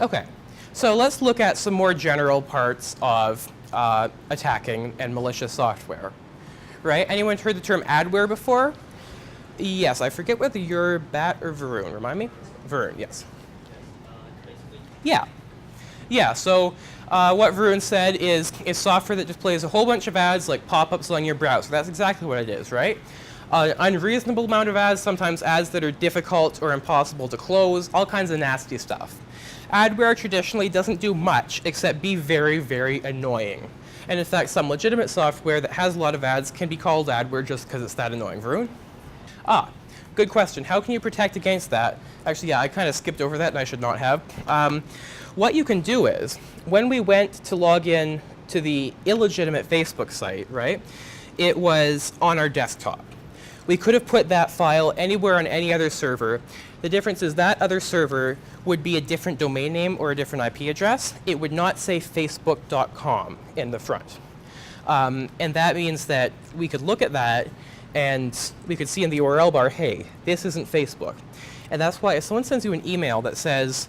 Okay, so let's look at some more general parts of attacking and malicious software. Right? Anyone heard the term adware before? Yes, I forget whether you're Bat or Varun. Remind me? Varun, yes. Yeah. Yeah, so what Varun said is software that displays a whole bunch of ads like pop-ups on your browser. That's exactly what it is, right? Unreasonable amount of ads, sometimes ads that are difficult or impossible to close, all kinds of nasty stuff. Adware traditionally doesn't do much except be very, very annoying. And in fact, some legitimate software that has a lot of ads can be called adware just because it's that annoying. Varun? Good question. How can you protect against that? Actually, yeah, I kind of skipped over that and I should not have. What you can do is, when we went to log in to the illegitimate Facebook site, right, it was on our desktop. We could have put that file anywhere on any other server. The difference is that other server would be a different domain name or a different IP address. It would not say facebook.com in the front. And that means that we could look at that and we could see in the URL bar, hey, this isn't Facebook. And that's why if someone sends you an email that says,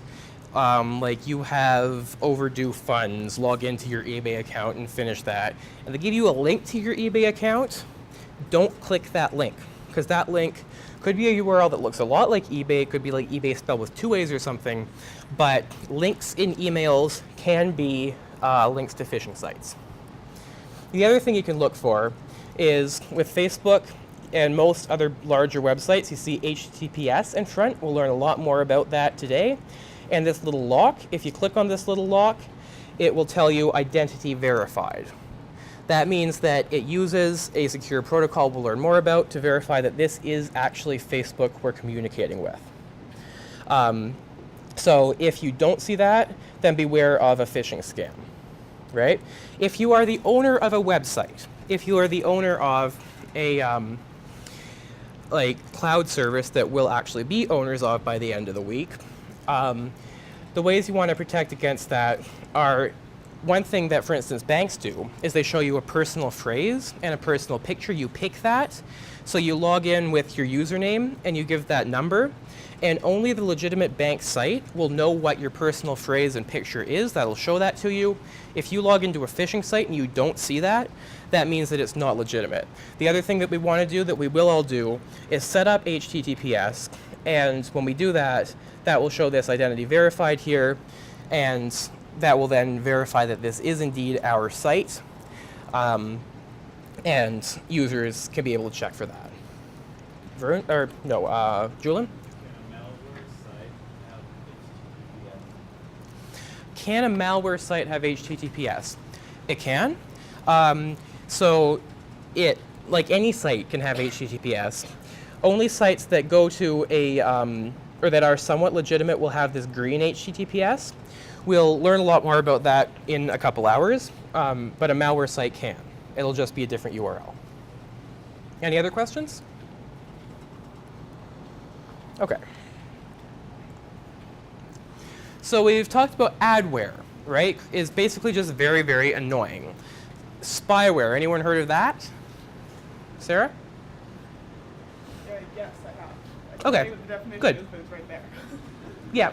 like, you have overdue funds, log into your eBay account and finish that, and they give you a link to your eBay account, don't click that link, because that link could be a URL that looks a lot like eBay. It could be like eBay spelled with 2 A's or something, but links in emails can be links to phishing sites. The other thing you can look for is with Facebook and most other larger websites, you see HTTPS in front. We'll learn a lot more about that today. And this little lock, if you click on this little lock, it will tell you identity verified. That means that it uses a secure protocol we'll learn more about to verify that this is actually Facebook we're communicating with. So if you don't see that, then beware of a phishing scam, right? If you are the owner of a website, if you are the owner of a like cloud service that we'll actually be owners of by the end of the week, the ways you want to protect against that are, one thing that, for instance, banks do is they show you a personal phrase and a personal picture. You pick that. So you log in with your username and you give that number, and only the legitimate bank site will know what your personal phrase and picture is. That'll show that to you. If you log into a phishing site and you don't see that, that means that it's not legitimate. The other thing that we want to do, that we will all do, is set up HTTPS, and when we do that, that will show this identity verified here, and that will then verify that this is indeed our site, and users can be able to check for that. Vern, or no, Julian? Can a malware site have HTTPS? It can. So it, like any site, can have HTTPS. Only sites that go to a, or that are somewhat legitimate will have this green HTTPS. We'll learn a lot more about that in a couple hours, but a malware site can. It'll just be a different URL. Any other questions? Okay. So we've talked about adware, right? Is basically just very, very annoying. Spyware, anyone heard of that? Sarah? Yes, I have. Okay, good. It's right there. Yeah,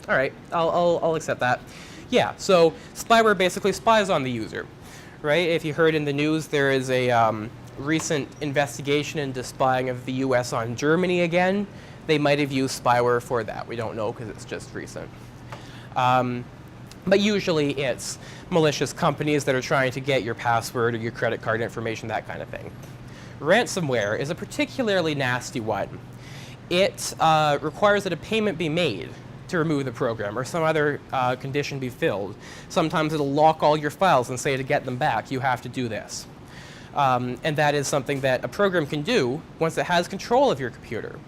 all right, I'll accept that. Yeah, so spyware basically spies on the user, right? If you heard in the news, there is a recent investigation into spying of the US on Germany again. They might have used spyware for that. We don't know because it's just recent. But usually it's malicious companies that are trying to get your password or your credit card information, that kind of thing. Ransomware is a particularly nasty one. It requires that a payment be made to remove the program or some other condition be filled. Sometimes it'll lock all your files and say to get them back, you have to do this. And that is something that a program can do once it has control of your computer.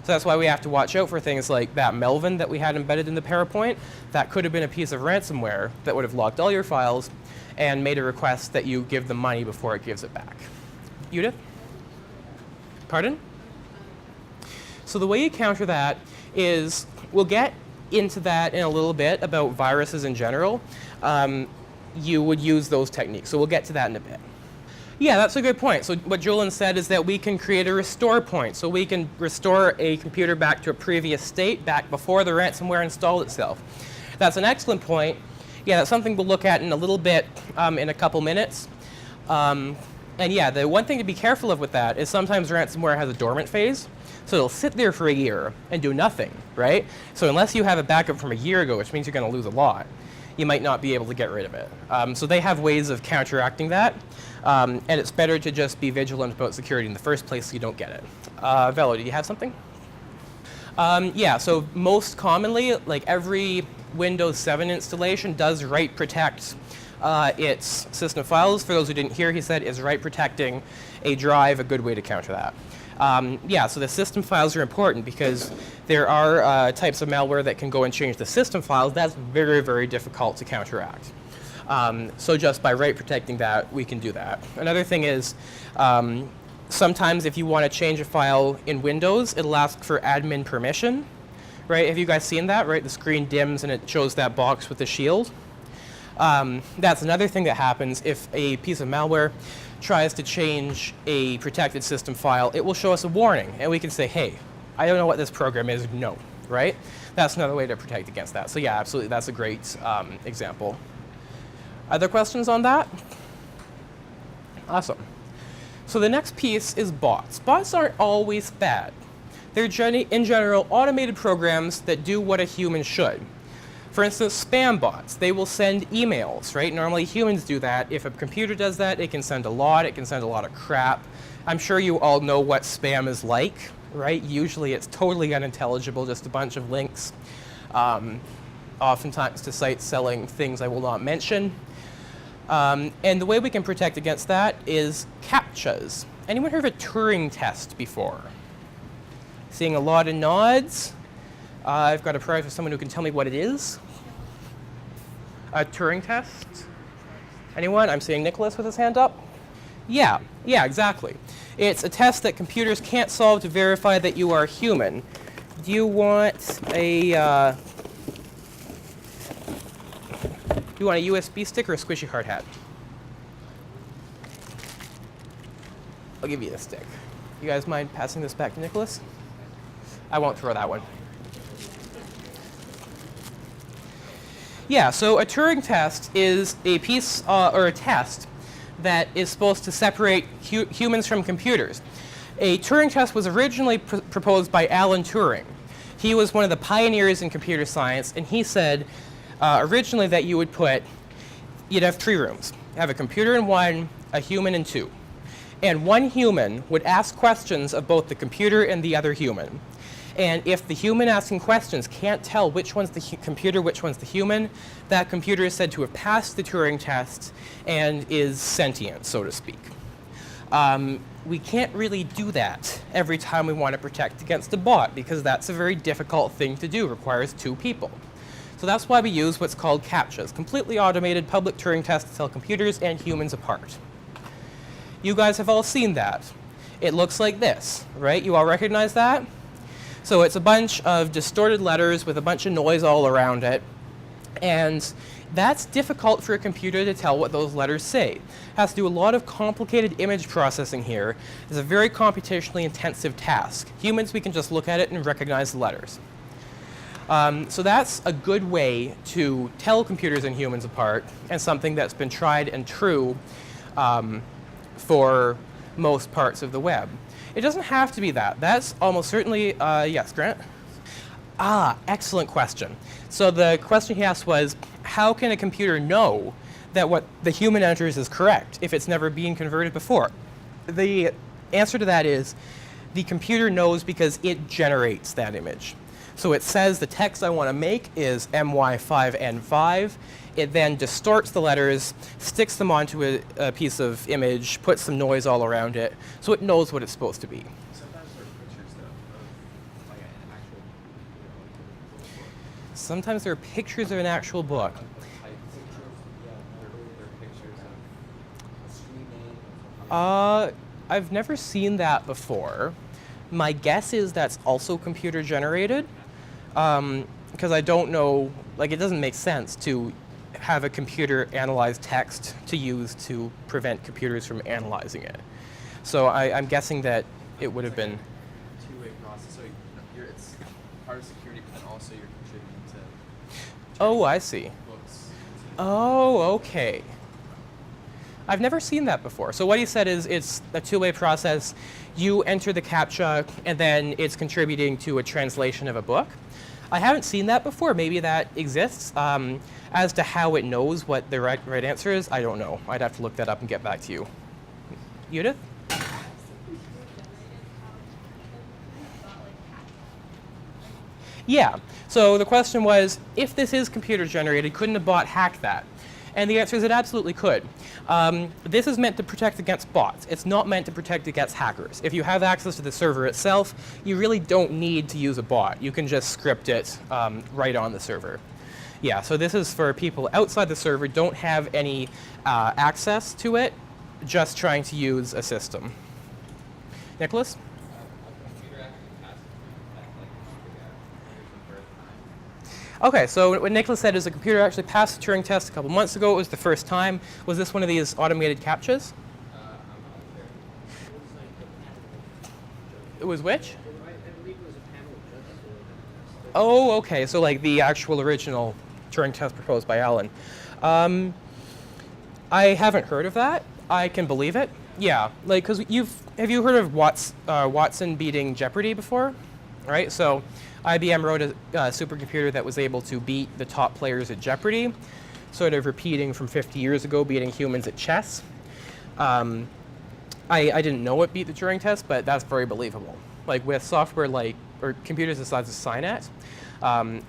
So that's why we have to watch out for things like that Melvin that we had embedded in the PowerPoint. That could have been a piece of ransomware that would have locked all your files and made a request that you give them money before it gives it back. Judith? Pardon? So the way you counter that is, we'll get into that in a little bit about viruses in general. You would use those techniques. So we'll get to that in a bit. Yeah, that's a good point. So what Julian said is that we can create a restore point. So we can restore a computer back to a previous state, back before the ransomware installed itself. That's an excellent point. Yeah, that's something we'll look at in a little bit in a couple minutes. And yeah, the one thing to be careful of with that is sometimes ransomware has a dormant phase. So it'll sit there for a year and do nothing, right? So unless you have a backup from a year ago, which means you're going to lose a lot, you might not be able to get rid of it. So they have ways of counteracting that. And it's better to just be vigilant about security in the first place so you don't get it. Velo, do you have something? Yeah, so most commonly, like every Windows 7 installation does write protect its system files. For those who didn't hear, he said, is write protecting a drive a good way to counter that? Yeah, so the system files are important because there are types of malware that can go and change the system files. That's very, very difficult to counteract. So just by write protecting that, we can do that. Another thing is, sometimes if you want to change a file in Windows, it'll ask for admin permission, right? Have you guys seen that, right? The screen dims and it shows that box with the shield. That's another thing that happens if a piece of malware tries to change a protected system file. It will show us a warning, and we can say, hey, I don't know what this program is, no, right? That's another way to protect against that. So yeah, absolutely, that's a great example. Other questions on that? Awesome. So the next piece is bots. Bots aren't always bad. They're in general automated programs that do what a human should. For instance, Spambots, they will send emails, right? Normally humans do that. If a computer does that, it can send a lot. It can send a lot of crap. I'm sure you all know what spam is like, right? Usually it's totally unintelligible, just a bunch of links, oftentimes to sites selling things I will not mention. And the way we can protect against that is CAPTCHAs. Anyone heard of a Turing test before? Seeing a lot of nods. I've got a prize for someone who can tell me what it is. A Turing test? Anyone? I'm seeing Nicholas with his hand up. Yeah, exactly. It's a test that computers can't solve to verify that you are human. Do you want a USB stick or a squishy hard hat? I'll give you the stick. You guys mind passing this back to Nicholas? I won't throw that one. Yeah, so a Turing test is a piece or a test that is supposed to separate humans from computers. A Turing test was originally proposed by Alan Turing. He was one of the pioneers in computer science, and he said originally that you'd have 3 rooms. You have a computer in one, a human in 2. And one human would ask questions of both the computer and the other human. And if the human asking questions can't tell which one's the computer, which one's the human, that computer is said to have passed the Turing test and is sentient, so to speak. We can't really do that every time we want to protect against a bot because that's a very difficult thing to do, requires 2 people. So that's why we use what's called CAPTCHAs, completely automated public Turing tests to tell computers and humans apart. You guys have all seen that. It looks like this, right? You all recognize that? So it's a bunch of distorted letters with a bunch of noise all around it. And that's difficult for a computer to tell what those letters say. It has to do a lot of complicated image processing here. It's a very computationally intensive task. Humans, we can just look at it and recognize the letters. So that's a good way to tell computers and humans apart, and something that's been tried and true for most parts of the web. It doesn't have to be that. That's almost certainly, yes, Grant? Excellent question. So the question he asked was, how can a computer know that what the human enters is correct if it's never been converted before? The answer to that is, the computer knows because it generates that image. So it says the text I want to make is MY5N5. It then distorts the letters, sticks them onto a piece of image, puts some noise all around it, so it knows what it's supposed to be. Sometimes there are pictures, though, of like an actual. Sometimes there are pictures of an actual book. There are pictures of a street name. I've never seen that before. My guess is that's also computer generated, because I don't know, like it doesn't make sense to have a computer analyze text to use to prevent computers from analyzing it. So I'm guessing that it would have been Two-way process. So it's part of security, but then also you're contributing Oh, I see. books. Oh, okay. I've never seen that before. So what he said is it's a two-way process. You enter the CAPTCHA, and then it's contributing to a translation of a book. I haven't seen that before. Maybe that exists. As to how it knows what the right answer is, I don't know. I'd have to look that up and get back to you. Judith? Yeah. So the question was, if this is computer generated, couldn't a bot hack that? And the answer is it absolutely could. This is meant to protect against bots. It's not meant to protect against hackers. If you have access to the server itself, you really don't need to use a bot. You can just script it right on the server. Yeah, so this is for people outside the server, don't have any access to it, just trying to use a system. Nicholas? Okay, so what Nicholas said is a computer actually passed the Turing test a couple months ago. It was the first time. Was this one of these automated CAPTCHAs? It was which? Oh, okay. So like the actual original Turing test proposed by Alan. I haven't heard of that. I can believe it. Yeah, like because have you heard of Watson beating Jeopardy before? Right. So IBM wrote a supercomputer that was able to beat the top players at Jeopardy, sort of repeating from 50 years ago, beating humans at chess. I didn't know it beat the Turing test, but that's very believable. Like with software or computers the size of Skynet,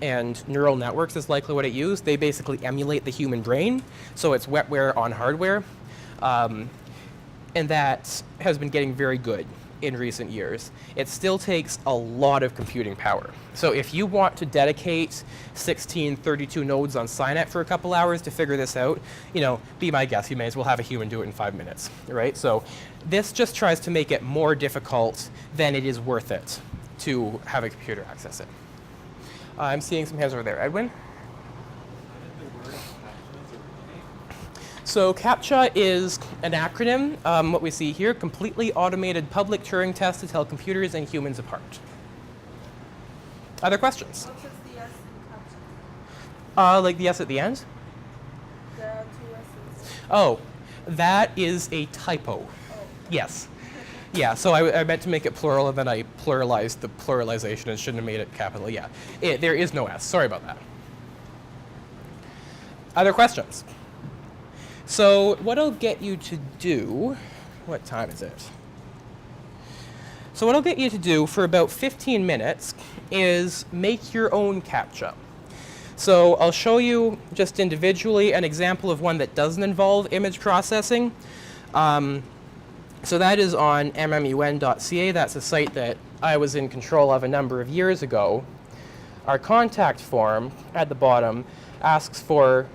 and neural networks is likely what it used. They basically emulate the human brain, so it's wetware on hardware. And that has been getting very good in recent years. It still takes a lot of computing power. So if you want to dedicate 1632 nodes on Skynet for a couple hours to figure this out, be my guest, you may as well have a human do it in 5 minutes, right? So this just tries to make it more difficult than it is worth it to have a computer access it. I'm seeing some hands over there. Edwin? So CAPTCHA is an acronym, what we see here, completely automated public Turing test to tell computers and humans apart. Other questions? What is the S in CAPTCHA? Like the S at the end? The two S's. Oh, that is a typo. Oh. Yes. Yeah, so I meant to make it plural, and then I pluralized the pluralization and shouldn't have made it capital. Yeah, there is no S. Sorry about that. Other questions? So what I'll get you to do, what time is it? So what I'll get you to do for about 15 minutes is make your own CAPTCHA. So I'll show you just individually an example of one that doesn't involve image processing. So that is on mmun.ca. That's a site that I was in control of a number of years ago. Our contact form at the bottom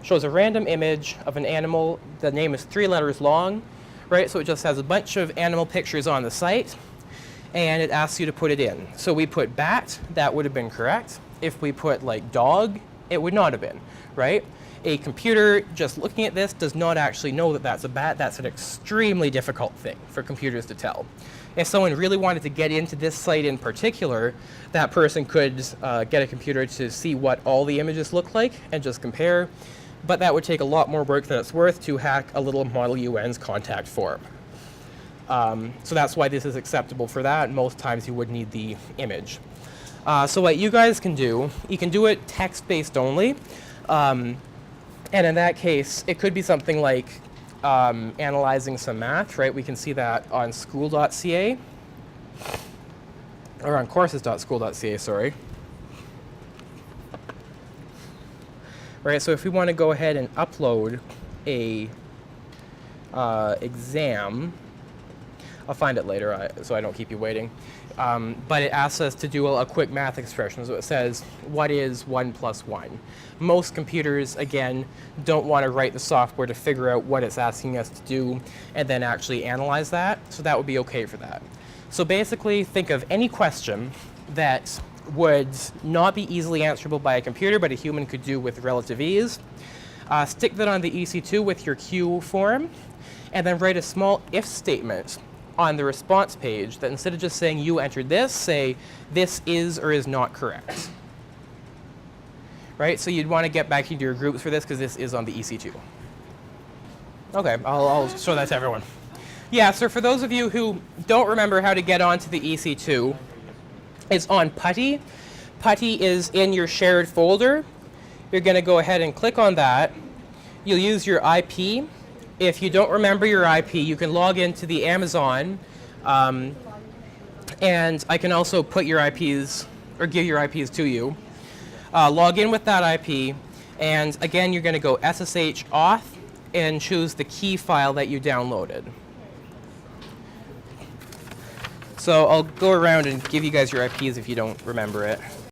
shows a random image of an animal. The name is 3 letters long, right? So it just has a bunch of animal pictures on the site, and it asks you to put it in. So we put bat, that would have been correct. If we put like dog, it would not have been, right? A computer just looking at this does not actually know that that's a bat. That's an extremely difficult thing for computers to tell. If someone really wanted to get into this site in particular, that person could get a computer to see what all the images look like and just compare. But that would take a lot more work than it's worth to hack a little Model UN's contact form. So that's why this is acceptable for that. Most times you would need the image. So what you guys can do, you can do it text-based only. And in that case, it could be something like analyzing some math, right? We can see that on school.ca, or on courses.school.ca, sorry. Right, so if we want to go ahead and upload a exam, I'll find it later so I don't keep you waiting. But it asks us to do a quick math expression. So it says, what is 1 plus 1? Most computers, again, don't want to write the software to figure out what it's asking us to do and then actually analyze that. So that would be okay for that. So basically, think of any question that would not be easily answerable by a computer, but a human could do with relative ease. Stick that on the EC2 with your Q form, and then write a small if statement on the response page that instead of just saying you entered this, say this is or is not correct. right? So you'd want to get back into your groups for this because this is on the EC2. Okay, I'll show that to everyone. Yeah, so for those of you who don't remember how to get onto the EC2, it's on PuTTY. PuTTY is in your shared folder. You're going to go ahead and click on that. You'll use your IP. If you don't remember your IP, you can log into the Amazon, and I can also put your IPs, or give your IPs to you. Log in with that IP, and again, you're going to go SSH auth and choose the key file that you downloaded. So I'll go around and give you guys your IPs if you don't remember it.